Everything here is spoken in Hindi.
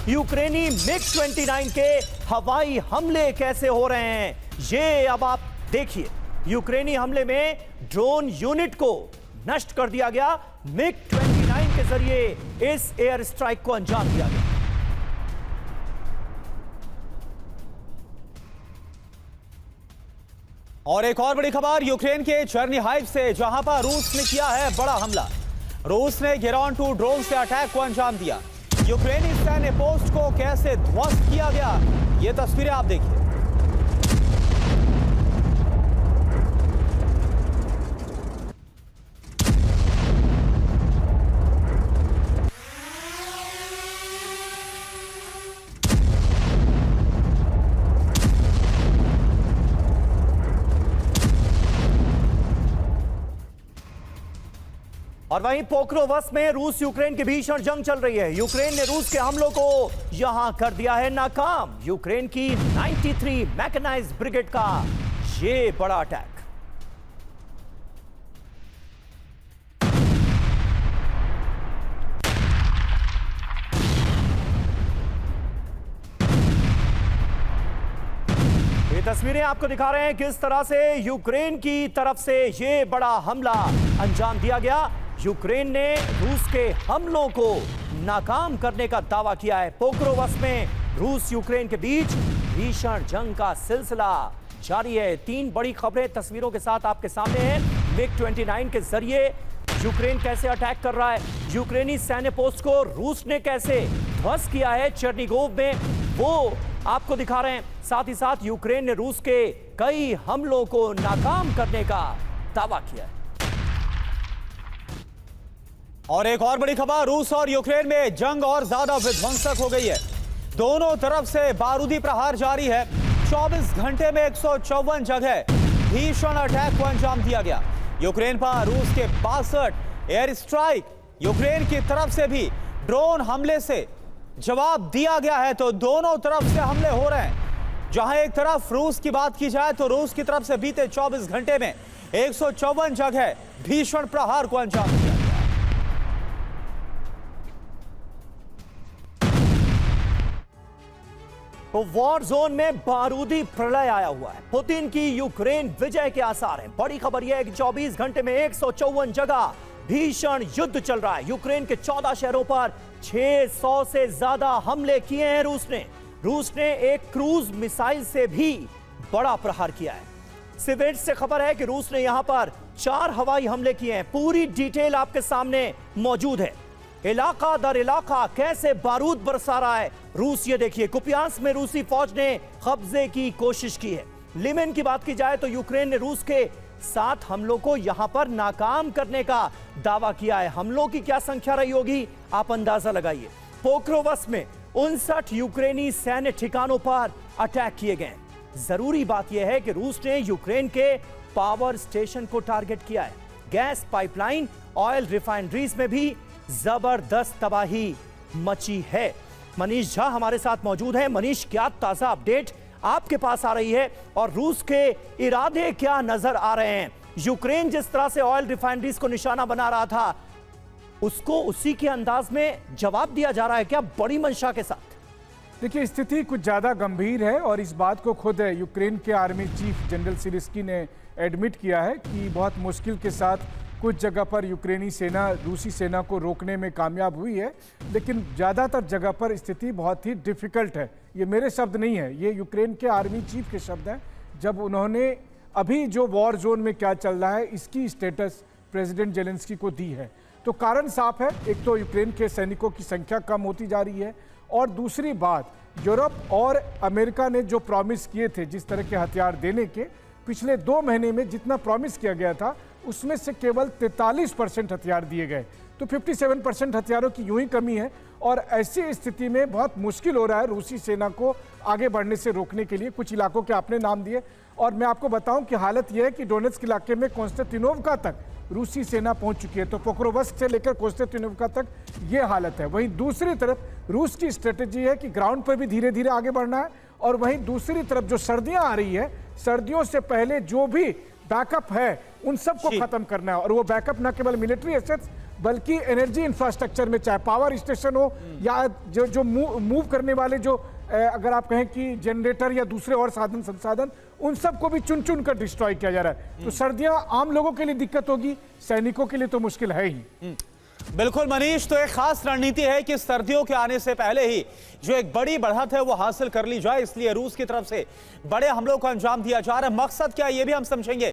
यूक्रेनी MiG-29 के हवाई हमले कैसे हो रहे हैं, ये अब आप देखिए। यूक्रेनी हमले में ड्रोन यूनिट को नष्ट कर दिया गया। MiG-29 के जरिए इस एयर स्ट्राइक को अंजाम दिया गया। और एक और बड़ी खबर यूक्रेन के चेर्निहाइव से, जहां पर रूस ने किया है बड़ा हमला। रूस ने गिरान 2 ड्रोन से अटैक को अंजाम दिया। यूक्रेनी सैन्य पोस्ट को कैसे ध्वस्त किया गया, ये तस्वीरें आप देखिए। और वहीं पोक्रोवस्क में रूस यूक्रेन की भीषण जंग चल रही है। यूक्रेन ने रूस के हमलों को यहां कर दिया है नाकाम। यूक्रेन की 93 मैकेनाइज्ड ब्रिगेड का ये बड़ा अटैक। ये तस्वीरें आपको दिखा रहे हैं किस तरह से यूक्रेन की तरफ से ये बड़ा हमला अंजाम दिया गया। यूक्रेन ने रूस के हमलों को नाकाम करने का दावा किया है। पोक्रोवस्क में रूस यूक्रेन के बीच भीषण जंग का सिलसिला जारी है। 3 बड़ी खबरें तस्वीरों के साथ आपके सामने हैं। MiG-29 के जरिए यूक्रेन कैसे अटैक कर रहा है, यूक्रेनी सैन्य पोस्ट को रूस ने कैसे ध्वस्त किया है चेर्निगोव में, वो आपको दिखा रहे हैं। साथ ही साथ यूक्रेन ने रूस के कई हमलों को नाकाम करने का दावा किया है। और एक और बड़ी खबर, रूस और यूक्रेन में जंग और ज्यादा विध्वंसक हो गई है। दोनों तरफ से बारूदी प्रहार जारी है। 24 घंटे में 154 जगह भीषण अटैक को अंजाम दिया गया। यूक्रेन पर रूस के 62 एयर स्ट्राइक, यूक्रेन की तरफ से भी ड्रोन हमले से जवाब दिया गया है। तो दोनों तरफ से हमले हो रहे हैं। जहां एक तरफ रूस की बात की जाए तो रूस की तरफ से बीते 24 घंटे में 154 जगह भीषण प्रहार को अंजाम दिया। तो वॉर जोन में बारूदी प्रलय आया हुआ है। पुतिन की यूक्रेन विजय के आसार हैं। बड़ी खबर यह है कि 24 घंटे में 154 जगह भीषण युद्ध चल रहा है। यूक्रेन के 14 शहरों पर 600 से ज्यादा हमले किए हैं रूस ने एक क्रूज मिसाइल से भी बड़ा प्रहार किया है। सिवेट से खबर है कि रूस ने यहां पर 4 हवाई हमले किए हैं। पूरी डिटेल आपके सामने मौजूद है। इलाका दर इलाका कैसे बारूद बरसा रहा है रूस, ये देखिए। कुपियांस्क में रूसी फौज ने कब्जे की कोशिश की है। लिमेन की बात की जाए तो यूक्रेन ने रूस के 7 हमलों को यहां पर नाकाम करने का दावा किया है। हमलों की क्या संख्या रही होगी, आप अंदाजा लगाइए। पोक्रोवस्क में 59 यूक्रेनी सैन्य ठिकानों पर अटैक किए गए। जरूरी बात यह है कि रूस ने यूक्रेन के पावर स्टेशन को टारगेट किया है। गैस पाइपलाइन, ऑयल रिफाइनरीज में भी जबरदस्त तबाही मची है। मनीष झा हमारे साथ मौजूद हैं। मनीष, क्या ताजा अपडेट आपके पास आ रही है और रूस के इरादे क्या नजर आ रहे हैं? यूक्रेन जिस तरह से ऑयल रिफाइनरीज को निशाना बना रहा था, उसको उसी के अंदाज में जवाब दिया जा रहा है क्या, बड़ी मंशा के साथ? देखिए, स्थिति कुछ ज़्यादा गंभीर है और इस बात को खुद यूक्रेन के आर्मी चीफ जनरल सिरिस्की ने एडमिट किया है कि बहुत मुश्किल के साथ कुछ जगह पर यूक्रेनी सेना रूसी सेना को रोकने में कामयाब हुई है, लेकिन ज़्यादातर जगह पर स्थिति बहुत ही डिफ़िकल्ट है। ये मेरे शब्द नहीं है, ये यूक्रेन के आर्मी चीफ के शब्द हैं, जब उन्होंने अभी जो वॉर जोन में क्या चल रहा है इसकी स्टेटस प्रेसिडेंट जेलेंस्की को दी है। तो कारण साफ है, एक तो यूक्रेन के सैनिकों की संख्या कम होती जा रही है, और दूसरी बात, यूरोप और अमेरिका ने जो प्रॉमिस किए थे जिस तरह के हथियार देने के, पिछले 2 महीने में जितना प्रॉमिस किया गया था उसमें से केवल 43% हथियार दिए गए। तो 57% हथियारों की यूं ही कमी है, और ऐसी स्थिति में बहुत मुश्किल हो रहा है रूसी सेना को आगे बढ़ने से रोकने के लिए। कुछ इलाकों के आपने नाम दिए, और मैं आपको बताऊं कि हालत यह है कि डोनेट्स्क इलाके में कोंस्टेंटिनोवका तक रूसी सेना पहुंच चुकी है। तो पोक्रोवस्क से लेकर कोंस्टेंटिनोवका तक ये हालत है। वहीं दूसरी तरफ रूस की स्ट्रेटेजी है कि ग्राउंड पर भी धीरे धीरे आगे बढ़ना है, और वहीं दूसरी तरफ जो सर्दियां आ रही है, सर्दियों से पहले जो भी बैकअप है उन सबको खत्म करना है। और वो बैकअप न केवल मिलिट्री एसेट्स बल्कि एनर्जी इंफ्रास्ट्रक्चर में, चाहे पावर स्टेशन हो या जो मूव करने वाले जो अगर आप कहें कि जनरेटर या दूसरे और साधन संसाधन, उन सबको भी चुन चुन कर डिस्ट्रॉय किया जा रहा है। तो सर्दियां आम लोगों के लिए दिक्कत होगी, सैनिकों के लिए तो मुश्किल है ही। बिल्कुल मनीष, तो एक खास रणनीति है कि सर्दियों के आने से पहले ही जो एक बड़ी बढ़त है वो हासिल कर ली जाए, इसलिए रूस की तरफ से बड़े हमलों को अंजाम दिया जा रहा है। मकसद क्या है ये भी हम समझेंगे।